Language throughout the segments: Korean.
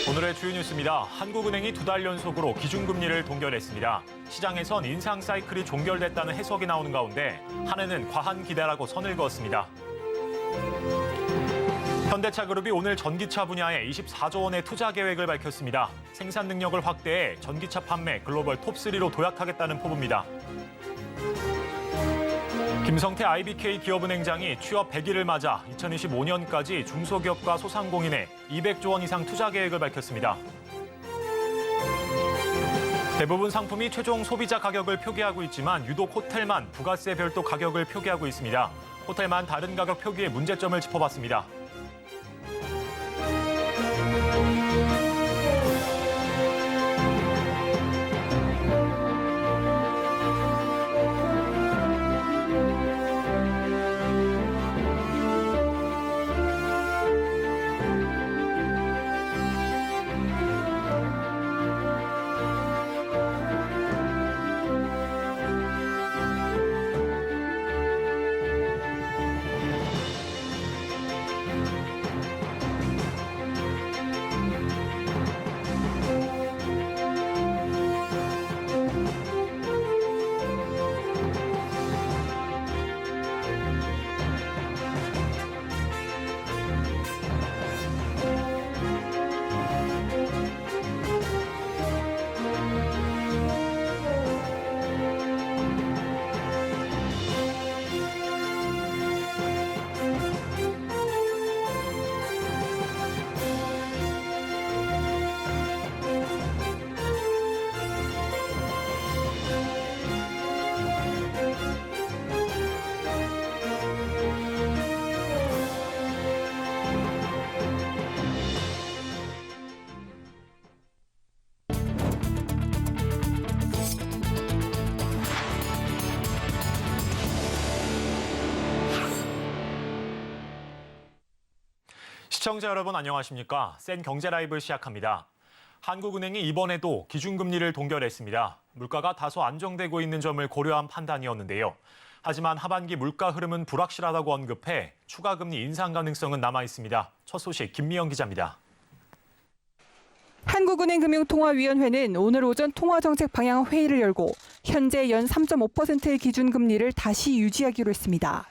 오늘의 주요 뉴스입니다. 한국은행이 2달 연속으로 기준금리를 동결했습니다. 시장에선 인상 사이클이 종결됐다는 해석이 나오는 가운데 한해는 과한 기대라고 선을 그었습니다. 현대차그룹이 오늘 전기차 분야에 24조 원의 투자 계획을 밝혔습니다. 생산 능력을 확대해 전기차 판매 글로벌 톱3로 도약하겠다는 포부입니다. 김성태 IBK 기업은행장이 취업 100일을 맞아 2025년까지 중소기업과 소상공인에 200조 원 이상 투자 계획을 밝혔습니다. 대부분 상품이 최종 소비자 가격을 표기하고 있지만 유독 호텔만 부가세 별도 가격을 표기하고 있습니다. 호텔만 다른 가격 표기에 문제점을 짚어봤습니다. 시청자 여러분 안녕하십니까? 센 경제 라이브 시작합니다. 한국은행이 이번에도 기준금리를 동결했습니다. 물가가 다소 안정되고 있는 점을 고려한 판단이었는데요. 하지만 하반기 물가 흐름은 불확실하다고 언급해 추가 금리 인상 가능성은 남아 있습니다. 첫 소식 김미영 기자입니다. 한국은행 금융통화위원회는 오늘 오전 통화정책 방향 회의를 열고 현재 연 3.5%의 기준금리를 다시 유지하기로 했습니다.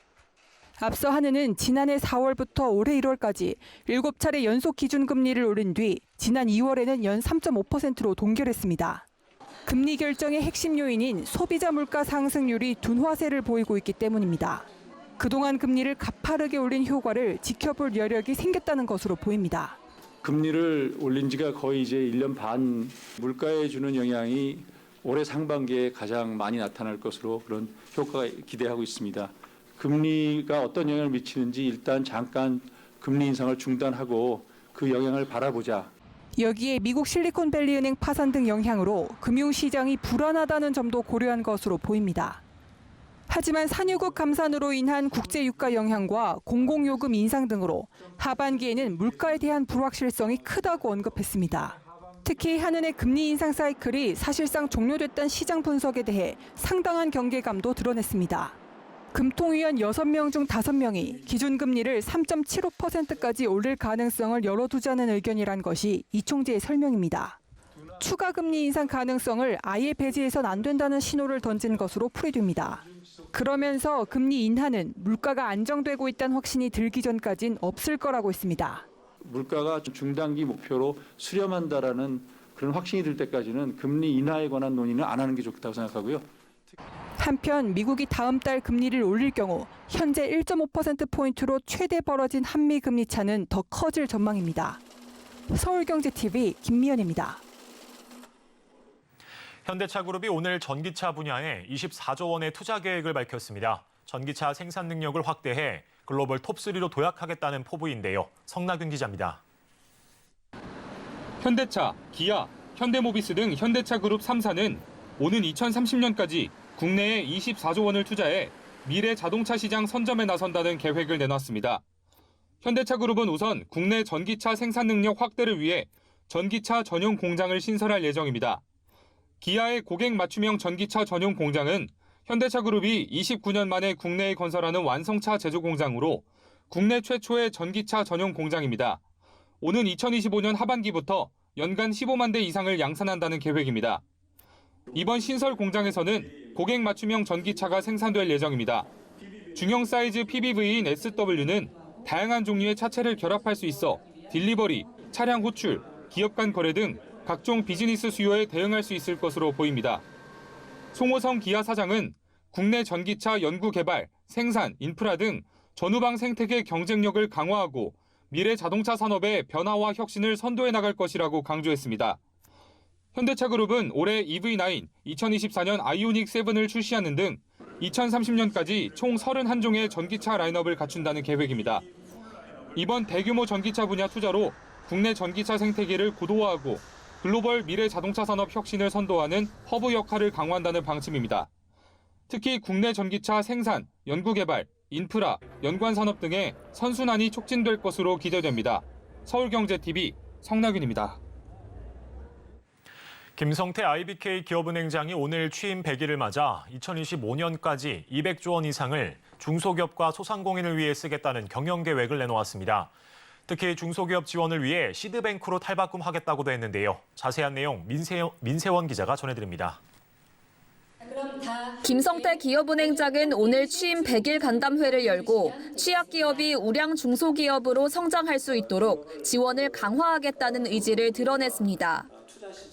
앞서 한은은 지난해 4월부터 올해 1월까지 7차례 연속 기준금리를 올린 뒤 지난 2월에는 연 3.5%로 동결했습니다. 금리 결정의 핵심 요인인 소비자 물가 상승률이 둔화세를 보이고 있기 때문입니다. 그동안 금리를 가파르게 올린 효과를 지켜볼 여력이 생겼다는 것으로 보입니다. 금리를 올린 지가 거의 이제 1년 반, 물가에 주는 영향이 올해 상반기에 가장 많이 나타날 것으로 그런 효과가 기대하고 있습니다. 금리가 어떤 영향을 미치는지 일단 잠깐 금리 인상을 중단하고 그 영향을 바라보자. 여기에 미국 실리콘밸리은행 파산 등 영향으로 금융시장이 불안하다는 점도 고려한 것으로 보입니다. 하지만 산유국 감산으로 인한 국제유가 영향과 공공요금 인상 등으로 하반기에는 물가에 대한 불확실성이 크다고 언급했습니다. 특히 한은의 금리 인상 사이클이 사실상 종료됐다는 시장 분석에 대해 상당한 경계감도 드러냈습니다. 금통위원 6명 중 5명이 기준금리를 3.75%까지 올릴 가능성을 열어두자는 의견이란 것이 이 총재의 설명입니다. 추가 금리 인상 가능성을 아예 배제해선 안 된다는 신호를 던진 것으로 풀이됩니다. 그러면서 금리 인하는 물가가 안정되고 있다는 확신이 들기 전까진 없을 거라고 했습니다. 물가가 중단기 목표로 수렴한다라는 그런 확신이 들 때까지는 금리 인하에 관한 논의는 안 하는 게 좋다고 생각하고요. 한편 미국이 다음 달 금리를 올릴 경우 현재 1.5%포인트로 최대 벌어진 한미 금리 차는 더 커질 전망입니다. 서울경제TV 김미연입니다. 현대차그룹이 오늘 전기차 분야에 24조 원의 투자 계획을 밝혔습니다. 전기차 생산 능력을 확대해 글로벌 톱3로 도약하겠다는 포부인데요. 성나균 기자입니다. 현대차, 기아, 현대모비스 등 현대차그룹 3사는 오는 2030년까지 국내에 24조 원을 투자해 미래 자동차 시장 선점에 나선다는 계획을 내놨습니다. 현대차그룹은 우선 국내 전기차 생산 능력 확대를 위해 전기차 전용 공장을 신설할 예정입니다. 기아의 고객 맞춤형 전기차 전용 공장은 현대차그룹이 29년 만에 국내에 건설하는 완성차 제조 공장으로 국내 최초의 전기차 전용 공장입니다. 오는 2025년 하반기부터 연간 15만 대 이상을 양산한다는 계획입니다. 이번 신설 공장에서는 고객 맞춤형 전기차가 생산될 예정입니다. 중형 사이즈 PBV인 SW는 다양한 종류의 차체를 결합할 수 있어 딜리버리, 차량 호출, 기업 간 거래 등 각종 비즈니스 수요에 대응할 수 있을 것으로 보입니다. 송호성 기아 사장은 국내 전기차 연구 개발, 생산, 인프라 등 전후방 생태계 경쟁력을 강화하고 미래 자동차 산업의 변화와 혁신을 선도해 나갈 것이라고 강조했습니다. 현대차그룹은 올해 EV9, 2024년 아이오닉 7을 출시하는 등 2030년까지 총 31종의 전기차 라인업을 갖춘다는 계획입니다. 이번 대규모 전기차 분야 투자로 국내 전기차 생태계를 고도화하고 글로벌 미래 자동차 산업 혁신을 선도하는 허브 역할을 강화한다는 방침입니다. 특히 국내 전기차 생산, 연구개발, 인프라, 연관 산업 등의 선순환이 촉진될 것으로 기대됩니다. 서울경제TV 성낙윤입니다. 김성태 IBK 기업은행장이 오늘 취임 100일을 맞아 2025년까지 200조 원 이상을 중소기업과 소상공인을 위해 쓰겠다는 경영계획을 내놓았습니다. 특히 중소기업 지원을 위해 시드뱅크로 탈바꿈하겠다고도 했는데요. 자세한 내용 민세원 기자가 전해드립니다. 김성태 기업은행장은 오늘 취임 100일 간담회를 열고 취약기업이 우량 중소기업으로 성장할 수 있도록 지원을 강화하겠다는 의지를 드러냈습니다.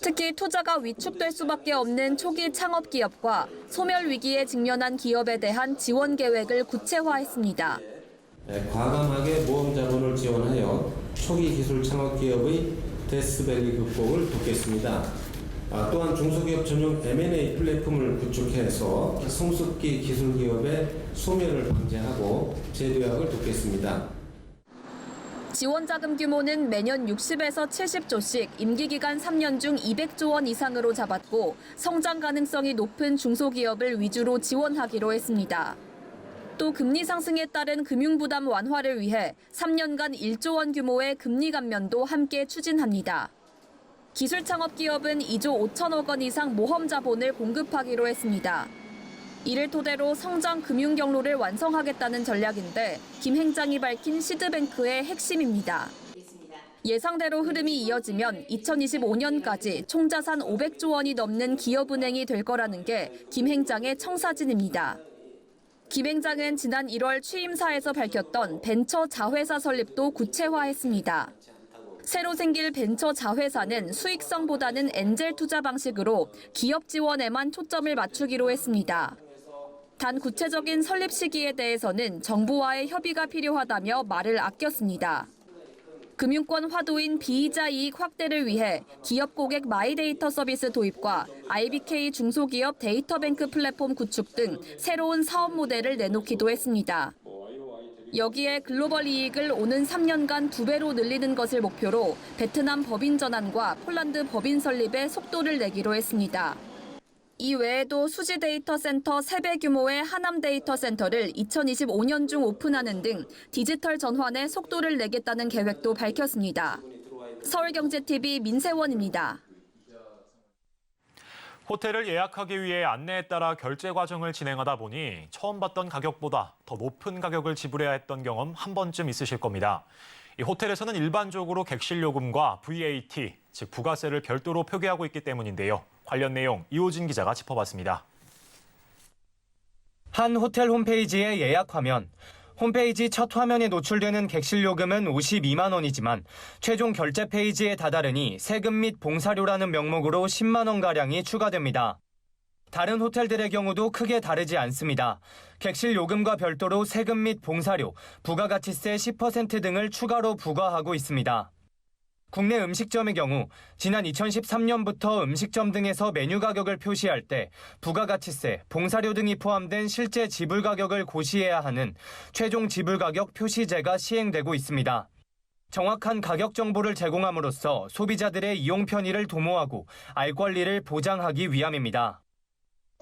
특히 투자가 위축될 수밖에 없는 초기 창업기업과 소멸 위기에 직면한 기업에 대한 지원 계획을 구체화했습니다. 과감하게 모험 자본을 지원하여 초기 기술 창업기업의 데스밸리 극복을 돕겠습니다. 또한 중소기업 전용 M&A 플랫폼을 구축해서 성숙기 기술기업의 소멸을 방지하고 재도약을 돕겠습니다. 지원 자금 규모는 매년 60에서 70조씩 임기 기간 3년 중 200조 원 이상으로 잡았고 성장 가능성이 높은 중소기업을 위주로 지원하기로 했습니다. 또 금리 상승에 따른 금융 부담 완화를 위해 3년간 1조 원 규모의 금리 감면도 함께 추진합니다. 기술 창업 기업은 2조 5천억 원 이상 모험 자본을 공급하기로 했습니다. 이를 토대로 성장 금융 경로를 완성하겠다는 전략인데 김 행장이 밝힌 시드뱅크의 핵심입니다. 예상대로 흐름이 이어지면 2025년까지 총 자산 500조 원이 넘는 기업은행이 될 거라는 게 김 행장의 청사진입니다. 김 행장은 지난 1월 취임사에서 밝혔던 벤처 자회사 설립도 구체화했습니다. 새로 생길 벤처 자회사는 수익성보다는 엔젤 투자 방식으로 기업 지원에만 초점을 맞추기로 했습니다. 단 구체적인 설립 시기에 대해서는 정부와의 협의가 필요하다며 말을 아꼈습니다. 금융권 화두인 비이자 이익 확대를 위해 기업 고객 마이데이터 서비스 도입과 IBK 중소기업 데이터뱅크 플랫폼 구축 등 새로운 사업 모델을 내놓기도 했습니다. 여기에 글로벌 이익을 오는 3년간 2배로 늘리는 것을 목표로 베트남 법인 전환과 폴란드 법인 설립에 속도를 내기로 했습니다. 이 외에도 수지 데이터 센터 3배 규모의 하남 데이터 센터를 2025년 중 오픈하는 등 디지털 전환에 속도를 내겠다는 계획도 밝혔습니다. 서울경제TV 민세원입니다. 호텔을 예약하기 위해 안내에 따라 결제 과정을 진행하다 보니 처음 받던 가격보다 더 높은 가격을 지불해야 했던 경험 한 번쯤 있으실 겁니다. 이 호텔에서는 일반적으로 객실 요금과 VAT, 즉 부가세를 별도로 표기하고 있기 때문인데요. 관련 내용 이호진 기자가 짚어봤습니다. 한 호텔 홈페이지의 예약 화면. 홈페이지 첫 화면에 노출되는 객실 요금은 52만 원이지만 최종 결제 페이지에 다다르니 세금 및 봉사료라는 명목으로 10만 원가량이 추가됩니다. 다른 호텔들의 경우도 크게 다르지 않습니다. 객실 요금과 별도로 세금 및 봉사료, 부가가치세 10% 등을 추가로 부과하고 있습니다. 국내 음식점의 경우 지난 2013년부터 음식점 등에서 메뉴 가격을 표시할 때 부가가치세, 봉사료 등이 포함된 실제 지불 가격을 고시해야 하는 최종 지불 가격 표시제가 시행되고 있습니다. 정확한 가격 정보를 제공함으로써 소비자들의 이용 편의를 도모하고 알 권리를 보장하기 위함입니다.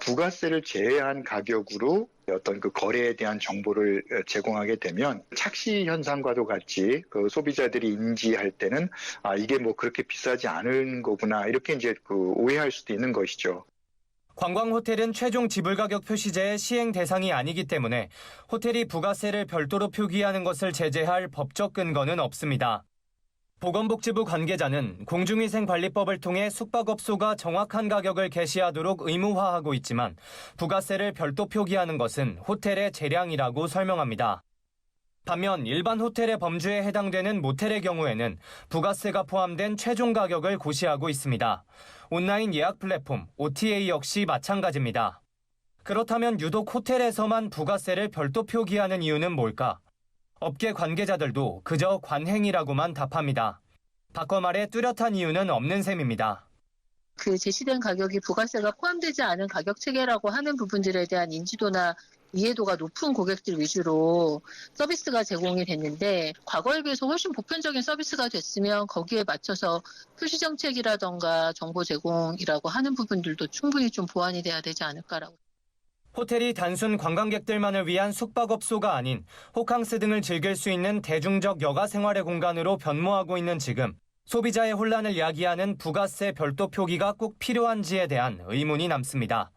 부가세를 제외한 가격으로 어떤 그 거래에 대한 정보를 제공하게 되면 착시 현상과도 같이 그 소비자들이 인지할 때는 이게 뭐 그렇게 비싸지 않은 거구나 이렇게 이제 그 오해할 수도 있는 것이죠. 관광 호텔은 최종 지불 가격 표시제의 시행 대상이 아니기 때문에 호텔이 부가세를 별도로 표기하는 것을 제재할 법적 근거는 없습니다. 보건복지부 관계자는 공중위생관리법을 통해 숙박업소가 정확한 가격을 게시하도록 의무화하고 있지만 부가세를 별도 표기하는 것은 호텔의 재량이라고 설명합니다. 반면 일반 호텔의 범주에 해당되는 모텔의 경우에는 부가세가 포함된 최종 가격을 고시하고 있습니다. 온라인 예약 플랫폼 OTA 역시 마찬가지입니다. 그렇다면 유독 호텔에서만 부가세를 별도 표기하는 이유는 뭘까? 업계 관계자들도 그저 관행이라고만 답합니다. 바꿔 말해 뚜렷한 이유는 없는 셈입니다. 그 제시된 가격이 부가세가 포함되지 않은 가격 체계라고 하는 부분들에 대한 인지도나 이해도가 높은 고객들 위주로 서비스가 제공이 됐는데 과거에 비해서 훨씬 보편적인 서비스가 됐으면 거기에 맞춰서 표시 정책이라던가 정보 제공이라고 하는 부분들도 충분히 좀 보완이 돼야 되지 않을까라고. 호텔이 단순 관광객들만을 위한 숙박업소가 아닌 호캉스 등을 즐길 수 있는 대중적 여가 생활의 공간으로 변모하고 있는 지금 소비자의 혼란을 야기하는 부가세 별도 표기가 꼭 필요한지에 대한 의문이 남습니다.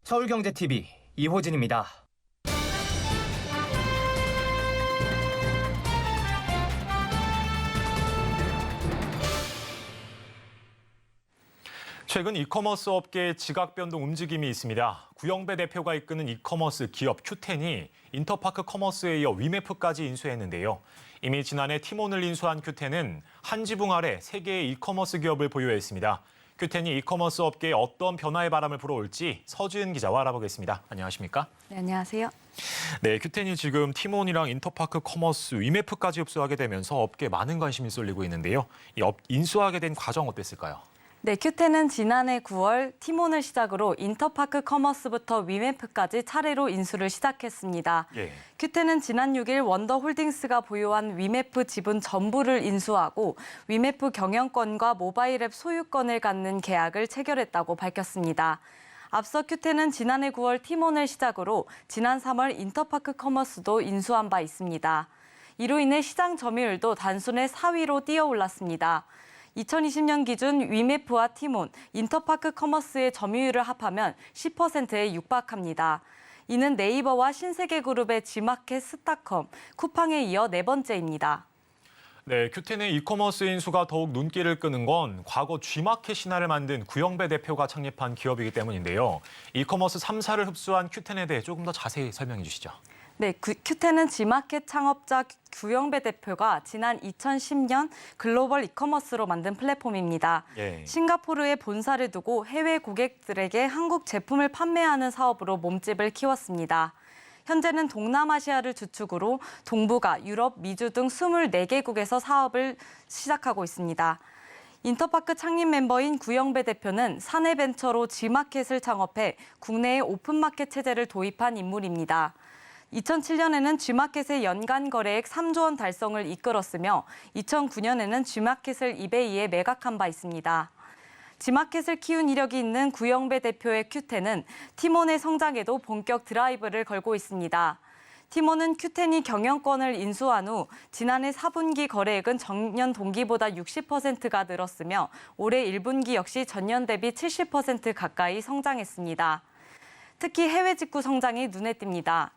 서울경제TV 이호진입니다. 최근 이커머스 업계의 지각 변동 움직임이 있습니다. 구영배 대표가 이끄는 이커머스 기업 큐텐이 인터파크 커머스에 이어 위메프까지 인수했는데요. 이미 지난해 티몬을 인수한 큐텐은 한 지붕 아래 3개의 이커머스 기업을 보유했습니다. 큐텐이 이커머스 업계에 어떤 변화의 바람을 불어올지 서지은 기자와 알아보겠습니다. 안녕하십니까? 네, 안녕하세요. 네, 큐텐이 지금 티몬이랑 인터파크 커머스, 위메프까지 흡수하게 되면서 업계에 많은 관심이 쏠리고 있는데요. 인수하게 된 과정 어땠을까요? 네, 큐텐은 지난해 9월 티몬을 시작으로 인터파크 커머스부터 위메프까지 차례로 인수를 시작했습니다. 예. 큐텐은 지난 6일 원더홀딩스가 보유한 위메프 지분 전부를 인수하고 위메프 경영권과 모바일 앱 소유권을 갖는 계약을 체결했다고 밝혔습니다. 앞서 큐텐은 지난해 9월 티몬을 시작으로 지난 3월 인터파크 커머스도 인수한 바 있습니다. 이로 인해 시장 점유율도 단순의 4위로 뛰어올랐습니다. 2020년 기준 위메프와 티몬, 인터파크 커머스의 점유율을 합하면 10%에 육박합니다. 이는 네이버와 신세계그룹의 G마켓, 스타컴, 쿠팡에 이어 4번째입니다. 네, 큐텐의 이커머스 인수가 더욱 눈길을 끄는 건 과거 G마켓 신화를 만든 구영배 대표가 창립한 기업이기 때문인데요. 이커머스 3사를 흡수한 큐텐에 대해 조금 더 자세히 설명해 주시죠. 네, 큐텐은 G마켓 창업자 구영배 대표가 지난 2010년 글로벌 이커머스로 만든 플랫폼입니다. 예. 싱가포르에 본사를 두고 해외 고객들에게 한국 제품을 판매하는 사업으로 몸집을 키웠습니다. 현재는 동남아시아를 주축으로 동북아, 유럽, 미주 등 24개국에서 사업을 시작하고 있습니다. 인터파크 창립 멤버인 구영배 대표는 사내벤처로 G마켓을 창업해 국내에 오픈마켓 체제를 도입한 인물입니다. 2007년에는 G마켓의 연간 거래액 3조 원 달성을 이끌었으며 2009년에는 G마켓을 이베이에 매각한 바 있습니다. G마켓을 키운 이력이 있는 구영배 대표의 큐텐은 티몬의 성장에도 본격 드라이브를 걸고 있습니다. 티몬은 큐텐이 경영권을 인수한 후 지난해 4분기 거래액은 전년 동기보다 60%가 늘었으며 올해 1분기 역시 전년 대비 70% 가까이 성장했습니다. 특히 해외 직구 성장이 눈에 띕니다.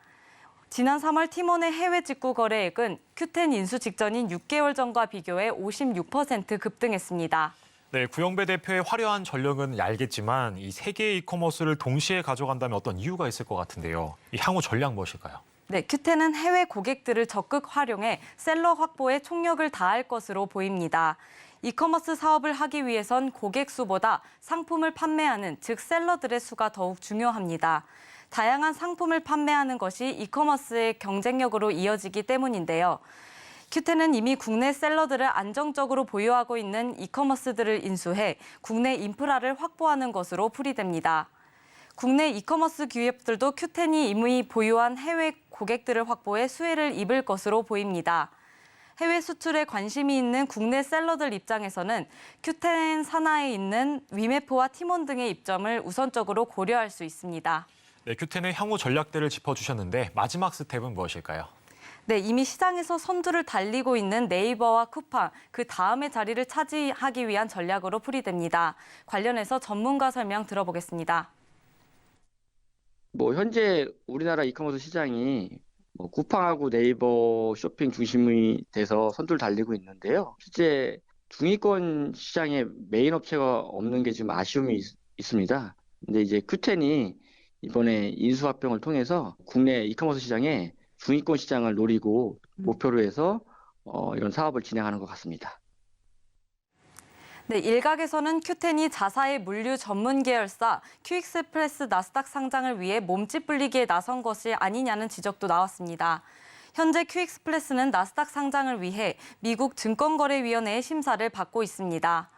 지난 3월 티몬의 해외 직구 거래액은 큐텐 인수 직전인 6개월 전과 비교해 56% 급등했습니다. 네, 구영배 대표의 화려한 전력은 알겠지만 이 세 개의 이커머스를 동시에 가져간다면 어떤 이유가 있을 것 같은데요. 이 향후 전략 무엇일까요? 네, 큐텐은 해외 고객들을 적극 활용해 셀러 확보에 총력을 다할 것으로 보입니다. 이커머스 사업을 하기 위해선 고객 수보다 상품을 판매하는 즉 셀러들의 수가 더욱 중요합니다. 다양한 상품을 판매하는 것이 이커머스의 경쟁력으로 이어지기 때문인데요. 큐텐은 이미 국내 셀러들을 안정적으로 보유하고 있는 이커머스들을 인수해 국내 인프라를 확보하는 것으로 풀이됩니다. 국내 이커머스 기업들도 큐텐이 이미 보유한 해외 고객들을 확보해 수혜를 입을 것으로 보입니다. 해외 수출에 관심이 있는 국내 셀러들 입장에서는 큐텐 산하에 있는 위메프와 티몬 등의 입점을 우선적으로 고려할 수 있습니다. 네, 큐텐의 향후 전략들을 짚어주셨는데 마지막 스텝은 무엇일까요? 네, 이미 시장에서 선두를 달리고 있는 네이버와 쿠팡, 그 다음의 자리를 차지하기 위한 전략으로 풀이됩니다. 관련해서 전문가 설명 들어보겠습니다. 현재 우리나라 이커머스 시장이 쿠팡하고 네이버 쇼핑 중심이 돼서 선두를 달리고 있는데요. 실제 중위권 시장에 메인 업체가 없는 게 좀 아쉬움이 있습니다. 근데 이제 큐텐이 이번에 인수합병을 통해서 국내 이커머스 시장에 중위권 시장을 노리고 목표로 해서 이런 사업을 진행하는 것 같습니다. 네, 일각에서는 큐텐이 자사의 물류 전문 계열사 큐익스프레스 나스닥 상장을 위해 몸집 불리기에 나선 것이 아니냐는 지적도 나왔습니다. 현재 큐익스프레스는 나스닥 상장을 위해 미국 증권거래위원회의 심사를 받고 있습니다.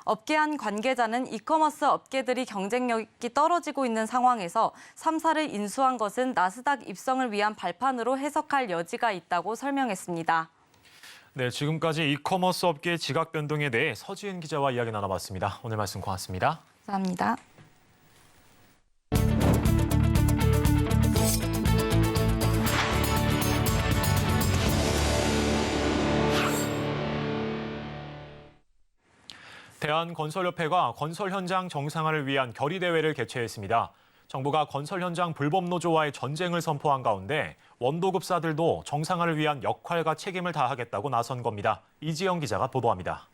업계 한 관계자는 이커머스 업계들이 경쟁력이 떨어지고 있는 상황에서 3사를 인수한 것은 나스닥 입성을 위한 발판으로 해석할 여지가 있다고 설명했습니다. 네, 지금까지 이커머스 업계의 지각 변동에 대해 서지은 기자와 이야기 나눠봤습니다. 오늘 말씀 고맙습니다. 감사합니다. 대한건설협회가 건설 현장 정상화를 위한 결의대회를 개최했습니다. 정부가 건설 현장 불법 노조와의 전쟁을 선포한 가운데 원도급사들도 정상화를 위한 역할과 책임을 다하겠다고 나선 겁니다. 이지영 기자가 보도합니다.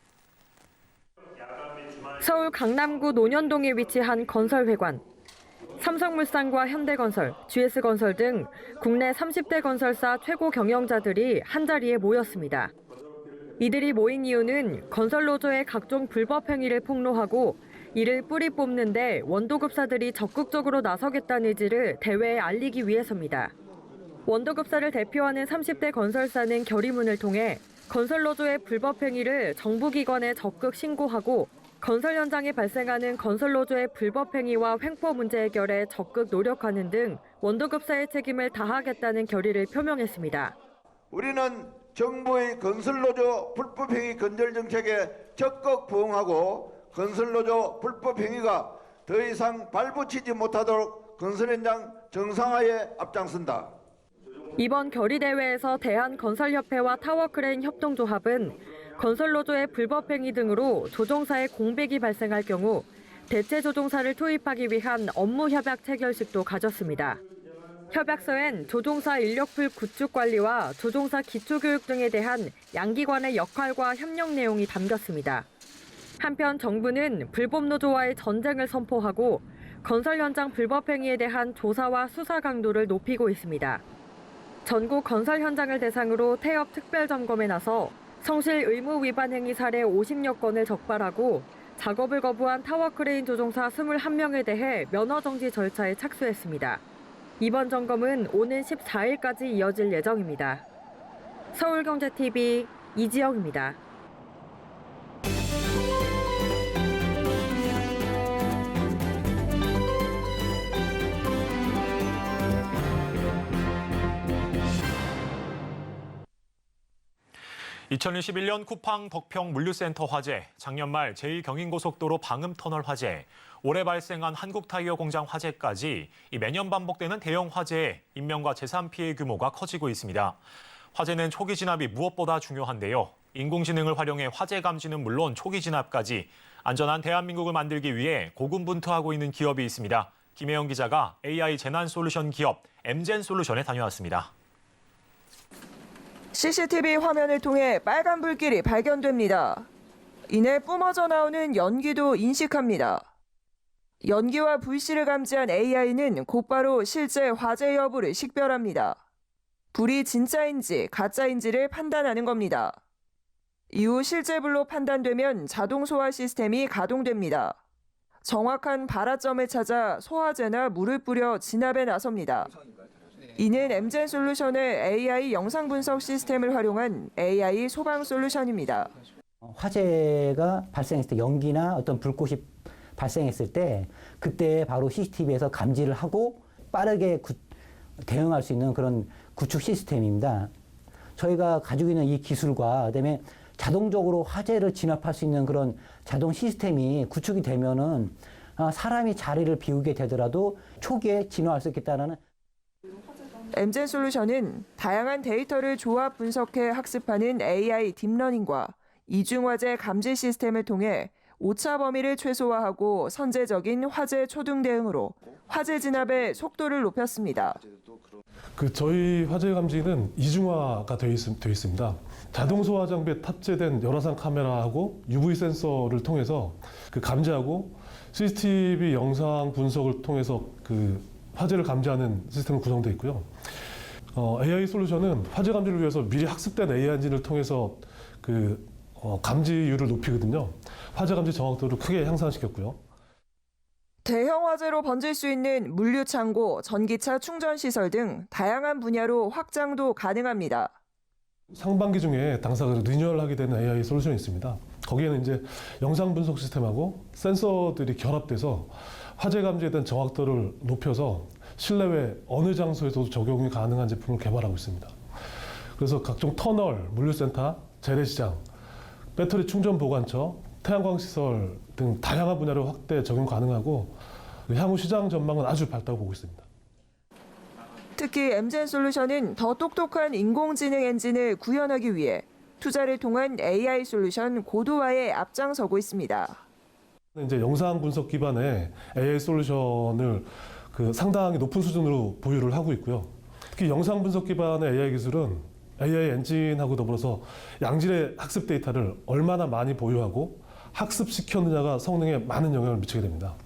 서울 강남구 논현동에 위치한 건설회관. 삼성물산과 현대건설, GS건설 등 국내 30대 건설사 최고 경영자들이 한자리에 모였습니다. 이들이 모인 이유는 건설노조의 각종 불법 행위를 폭로하고 이를 뿌리 뽑는데 원도급사들이 적극적으로 나서겠다는 의지를 대회에 알리기 위해서입니다. 원도급사를 대표하는 30대 건설사는 결의문을 통해 건설노조의 불법 행위를 정부기관에 적극 신고하고 건설 현장에 발생하는 건설노조의 불법 행위와 횡포 문제 해결에 적극 노력하는 등 원도급사의 책임을 다하겠다는 결의를 표명했습니다. 우리는 정부의 건설노조 불법행위 근절 정책에 적극 부응하고 건설노조 불법행위가 더 이상 발붙이지 못하도록 건설 현장 정상화에 앞장선다. 이번 결의대회에서 대한건설협회와 타워크레인 협동조합은 건설노조의 불법행위 등으로 조종사의 공백이 발생할 경우 대체 조종사를 투입하기 위한 업무 협약 체결식도 가졌습니다. 협약서엔 조종사 인력풀 구축 관리와 조종사 기초교육 등에 대한 양기관의 역할과 협력 내용이 담겼습니다. 한편 정부는 불법 노조와의 전쟁을 선포하고 건설 현장 불법 행위에 대한 조사와 수사 강도를 높이고 있습니다. 전국 건설 현장을 대상으로 태업 특별 점검에 나서 성실 의무 위반 행위 사례 50여 건을 적발하고 작업을 거부한 타워크레인 조종사 21명에 대해 면허 정지 절차에 착수했습니다. 이번 점검은 오는 14일까지 이어질 예정입니다. 서울경제TV 이지영입니다. (2021년) 쿠팡 덕평 물류센터 화재, 작년 말 제2경인고속도로 방음터널 화재, 올해 발생한 한국타이어 공장 화재까지 매년 반복되는 대형 화재에 인명과 재산 피해 규모가 커지고 있습니다. 화재는 초기 진압이 무엇보다 중요한데요. 인공지능을 활용해 화재 감지는 물론 초기 진압까지 안전한 대한민국을 만들기 위해 고군분투하고 있는 기업이 있습니다. 김혜영 기자가 AI 재난 솔루션 기업 엠젠솔루션에 다녀왔습니다. CCTV 화면을 통해 빨간 불길이 발견됩니다. 이내 뿜어져 나오는 연기도 인식합니다. 연기와 불씨를 감지한 AI는 곧바로 실제 화재 여부를 식별합니다. 불이 진짜인지 가짜인지를 판단하는 겁니다. 이후 실제 불로 판단되면 자동 소화 시스템이 가동됩니다. 정확한 발화점을 찾아 소화제나 물을 뿌려 진압에 나섭니다. 이는 엠젠솔루션의 AI 영상 분석 시스템을 활용한 AI 소방 솔루션입니다. 화재가 발생했을 때 연기나 어떤 불꽃이 발생했을 때 그때 바로 CCTV에서 감지를 하고 빠르게 대응할 수 있는 그런 구축 시스템입니다. 저희가 가지고 있는 이 기술과 그다음에 자동적으로 화재를 진압할 수 있는 그런 자동 시스템이 구축이 되면은 사람이 자리를 비우게 되더라도 초기에 진화할 수 있겠다는. 엠젠솔루션은 다양한 데이터를 조합 분석해 학습하는 AI 딥러닝과 이중화재 감지 시스템을 통해 오차 범위를 최소화하고 선제적인 화재 초등 대응으로 화재 진압의 속도를 높였습니다. 저희 화재 감지는 이중화가 되어 있습니다. 자동 소화 장비에 탑재된 열화상 카메라하고 UV 센서를 통해서 그 감지하고 CCTV 영상 분석을 통해서 그 화재를 감지하는 시스템이 구성되어 있고요. AI 솔루션은 화재 감지를 위해서 미리 학습된 AI 엔진을 통해서 그 감지율을 높이거든요. 화재 감지 정확도를 크게 향상시켰고요. 대형 화재로 번질 수 있는 물류 창고, 전기차 충전 시설 등 다양한 분야로 확장도 가능합니다. 상반기 중에 당사가 리뉴얼하게 되는 AI 솔루션이 있습니다. 거기에는 이제 영상 분석 시스템하고 센서들이 결합돼서 화재 감지에 대한 정확도를 높여서 실내외 어느 장소에서도 적용이 가능한 제품을 개발하고 있습니다. 그래서 각종 터널, 물류센터, 재래시장, 배터리 충전 보관처, 태양광 시설 등 다양한 분야로 확대 적용 가능하고 향후 시장 전망은 아주 밝다고 보고 있습니다. 특히 엠젠솔루션은 더 똑똑한 인공지능 엔진을 구현하기 위해 투자를 통한 AI 솔루션 고도화에 앞장서고 있습니다. 이제 영상 분석 기반의 AI 솔루션을 상당히 높은 수준으로 보유를 하고 있고요. 특히 영상 분석 기반의 AI 기술은 AI 엔진하고 더불어서 양질의 학습 데이터를 얼마나 많이 보유하고 학습시켰느냐가 성능에 많은 영향을 미치게 됩니다.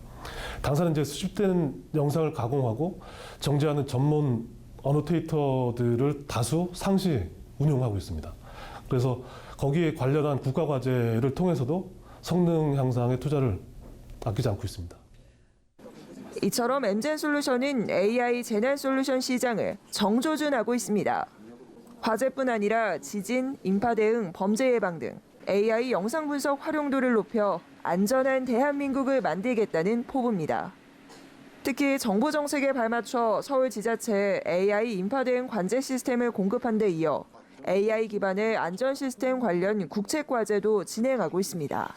당사는 이제 수집된 영상을 가공하고 정제하는 전문 어노테이터들을 다수 상시 운용하고 있습니다. 그래서 거기에 관련한 국가 과제를 통해서도 성능 향상에 투자를 아끼지 않고 있습니다. 이처럼 엠젠솔루션은 AI 재난 솔루션 시장을 정조준하고 있습니다. 화재뿐 아니라 지진, 인파 대응, 범죄 예방 등 AI 영상 분석 활용도를 높여 안전한 대한민국을 만들겠다는 포부입니다. 특히 정부 정책에 발맞춰 서울지자체에 AI 인파 대응 관제 시스템을 공급한 데 이어 AI 기반의 안전 시스템 관련 국책 과제도 진행하고 있습니다.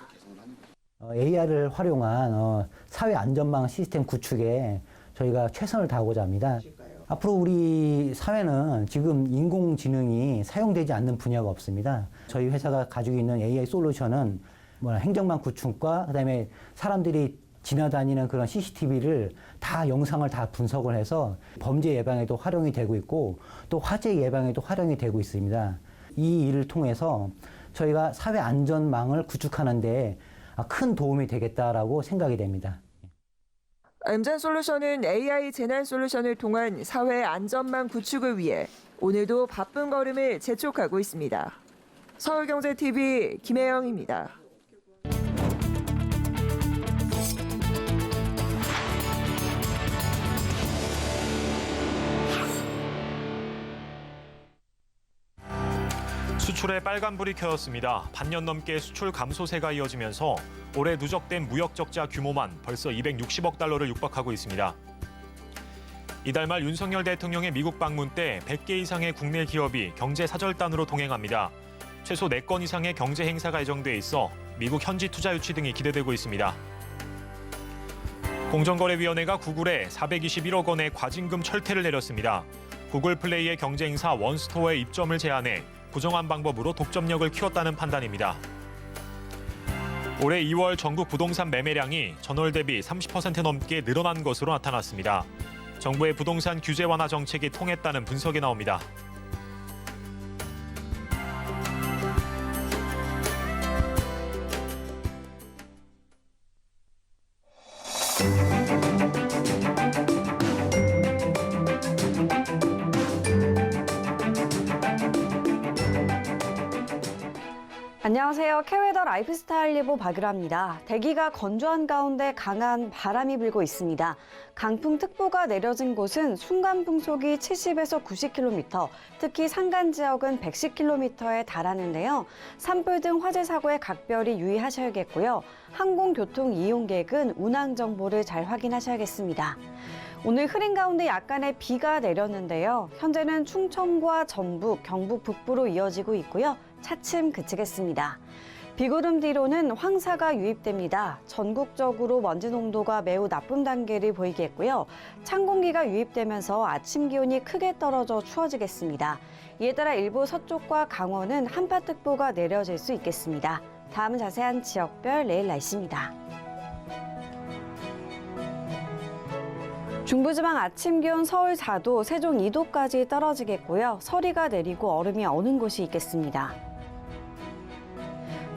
AI를 활용한 사회 안전망 시스템 구축에 저희가 최선을 다하고자 합니다. 앞으로 우리 사회는 지금 인공지능이 사용되지 않는 분야가 없습니다. 저희 회사가 가지고 있는 AI 솔루션은 행정망 구축과 그다음에 사람들이 지나다니는 그런 CCTV를 다 영상을 다 분석을 해서 범죄 예방에도 활용이 되고 있고 또 화재 예방에도 활용이 되고 있습니다. 이 일을 통해서 저희가 사회 안전망을 구축하는 데 큰 도움이 되겠다라고 생각이 됩니다. 엠젠솔루션은 AI 재난 솔루션을 통한 사회 안전망 구축을 위해 오늘도 바쁜 걸음을 재촉하고 있습니다. 서울경제TV 김혜영입니다. 수출에 빨간불이 켜졌습니다. 반년 넘게 수출 감소세가 이어지면서 올해 누적된 무역 적자 규모만 벌써 260억 달러를 육박하고 있습니다. 이달 말 윤석열 대통령의 미국 방문 때 100개 이상의 국내 기업이 경제 사절단으로 동행합니다. 최소 4건 이상의 경제 행사가 예정돼 있어 미국 현지 투자 유치 등이 기대되고 있습니다. 공정거래위원회가 구글에 421억 원의 과징금 철퇴를 내렸습니다. 구글 플레이의 경제 행사 원스토어의 입점을 제한해 부정한 방법으로 독점력을 키웠다는 판단입니다. 올해 2월 전국 부동산 매매량이 전월 대비 30% 넘게 늘어난 것으로 나타났습니다. 정부의 부동산 규제 완화 정책이 통했다는 분석이 나옵니다. 안녕하세요. K웨더 라이프스타일 예보 박유라입니다. 대기가 건조한 가운데 강한 바람이 불고 있습니다. 강풍특보가 내려진 곳은 순간 풍속이 70에서 90km, 특히 산간 지역은 110km에 달하는데요. 산불 등 화재 사고에 각별히 유의하셔야겠고요. 항공교통 이용객은 운항 정보를 잘 확인하셔야겠습니다. 오늘 흐린 가운데 약간의 비가 내렸는데요. 현재는 충청과 전북, 경북 북부로 이어지고 있고요. 차츰 그치겠습니다. 비구름 뒤로는 황사가 유입됩니다. 전국적으로 먼지 농도가 매우 나쁨 단계를 보이겠고요. 찬 공기가 유입되면서 아침 기온이 크게 떨어져 추워지겠습니다. 이에 따라 일부 서쪽과 강원은 한파특보가 내려질 수 있겠습니다. 다음은 자세한 지역별 내일 날씨입니다. 중부지방 아침 기온 서울 4도, 세종 2도까지 떨어지겠고요. 서리가 내리고 얼음이 어는 곳이 있겠습니다.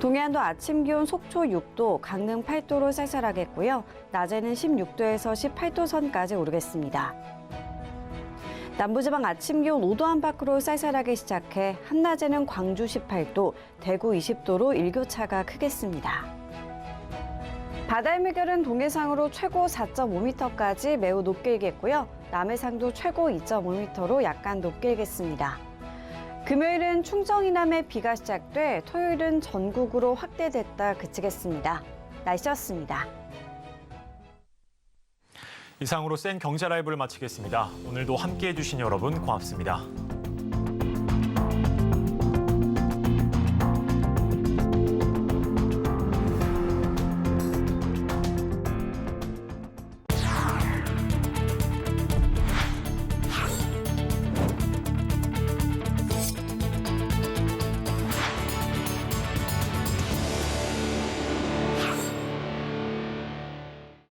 동해안도 아침 기온 속초 6도, 강릉 8도로 쌀쌀하겠고요. 낮에는 16도에서 18도 선까지 오르겠습니다. 남부지방 아침 기온 5도 안팎으로 쌀쌀하게 시작해 한낮에는 광주 18도, 대구 20도로 일교차가 크겠습니다. 바다의 물결은 동해상으로 최고 4.5m까지 매우 높게 일겠고요. 남해상도 최고 2.5m로 약간 높게 일겠습니다. 금요일은 충청 이남에 비가 시작돼 토요일은 전국으로 확대됐다 그치겠습니다. 날씨였습니다. 이상으로 센 경제 라이브를 마치겠습니다. 오늘도 함께해 주신 여러분 고맙습니다.